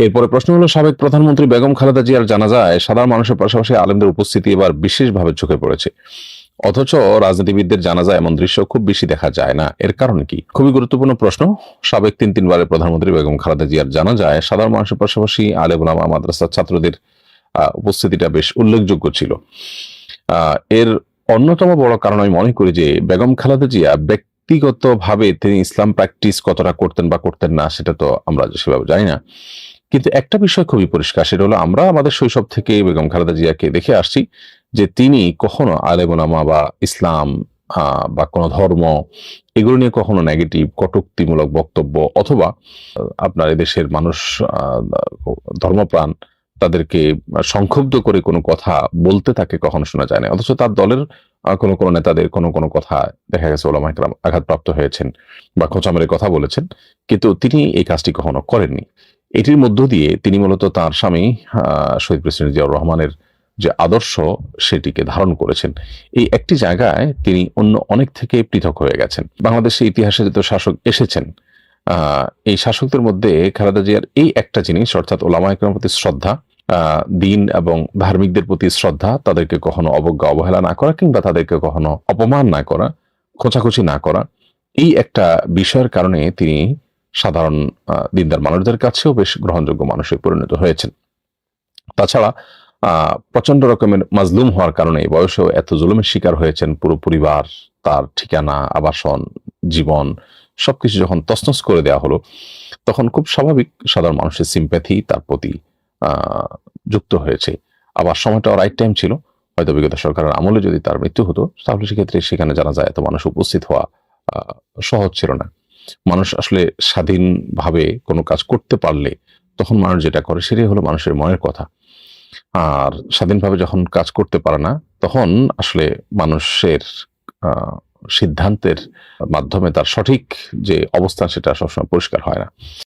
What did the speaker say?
এরপরে প্রশ্ন হলো, সাবেক প্রধানমন্ত্রী বেগম খালেদা জিয়ার জানাজায় সাধারণ মানুষের পাশাপাশি আলেমদের উপস্থিতি এবার বিশেষভাবে চোখে পড়েছে। অথচ রাজনীতিবিদদের জানাজায় এমন দৃশ্য খুব বেশি দেখা যায় না। এর কারণ কি? খুবই গুরুত্বপূর্ণ প্রশ্ন। সাবেক তিনবারের প্রধানমন্ত্রী বেগম খালেদা জিয়ার জানাজায় সাধারণ মানুষের পাশাপাশি আলেম ওলামা, মাদ্রাসার ছাত্রদের উপস্থিতিটা বেশ উল্লেখযোগ্য ছিল। এর অন্যতম বড় কারণ আমি মনে করি যে বেগম খালেদা জিয়া ব্যক্তিগতভাবে তিনি ইসলাম প্র্যাকটিস কতটা করতেন বা করতেন না সেটা তো আমরা সেভাবে জানি না। কিন্তু একটা বিষয় খুবই পরিষ্কার, সেটা হলো আমরা আমাদের শৈশব থেকে বেগম খালেদা জিয়াকে দেখে আসছি যে তিনি কখনো আলেম ওলামা বা ইসলাম বা কোনো ধর্ম এগুলো নিয়ে কখনো নেগেটিভ কটূক্তিমূলক বক্তব্য অথবা আপনার এদেশের মানুষ ধর্মপ্রাণ তাদেরকে সংক্ষুব্ধ করে কোনো কথা বলতে তাকে কখনো শোনা যায় না। অথচ তার দলের কোনো কোনো নেতাদের কোনো কোনো কথা দেখা গেছে ওলামা ইকরাম আঘাতপ্রাপ্ত হয়েছেন বা খোঁচা মেরে কথা বলেছেন, কিন্তু তিনি এই কাজটি কখনো করেননি। এটির মধ্য দিয়ে তিনি মূলত তার স্বামী শহীদ প্রেসিডেন্ট জিয়াউর রহমানের যে আদর্শ সেটিকে ধারণ করেছেন। এই একটি জায়গায় তিনি অন্য অনেক থেকে পৃথক হয়ে গেছেন। বাংলাদেশের ইতিহাসে যত শাসক এসেছেন এই শাসকদের মধ্যে খালেদা জিয়ার এই একটা জিনিস, অর্থাৎ ওলামা ইকরামের প্রতি শ্রদ্ধা, দিন এবং ধার্মিকদের প্রতি শ্রদ্ধা, তাদেরকে কখনো অবজ্ঞা অবহেলা না করা কিংবা তাদেরকে কখনো অপমান না করা, খোঁচাখুচি না করা, এই একটা বিষয়ের কারণে তিনি সাধারণ দিনদার মানুষদের কাছেও বেশ গ্রহণযোগ্য মানুষে পরিণত হয়েছেন। তাছাড়া প্রচন্ড রকমের মাজলুম হওয়ার কারণে বয়সেও এত জুলুমের শিকার হয়েছেন। পুরো পরিবার, তার ঠিকানা, আবাসন, জীবন সবকিছু যখন তছনছ করে দেওয়া হলো, তখন খুব স্বাভাবিক সাধারণ মানুষের সিম্প্যাথি তার প্রতি যুক্ত হয়েছে। আবার সময়টাও রাইট টাইম ছিল। হয়তো বিগত সরকারের আমলে যদি তার মৃত্যু হতো তাহলে সেক্ষেত্রে সেখানে জানা যায় এত মানুষ উপস্থিত হওয়া সহজ ছিল না। মানুষ আসলে স্বাধীনভাবে কোনো কাজ করতে পারলে তখন মানুষ যেটা করে সেটাই হলো মানুষের মনের কথা। আর স্বাধীনভাবে যখন কাজ করতে পারে না তখন আসলে মানুষের সিদ্ধান্তের মাধ্যমে তার সঠিক যে অবস্থান সেটা সবসময় পরিষ্কার হয় না।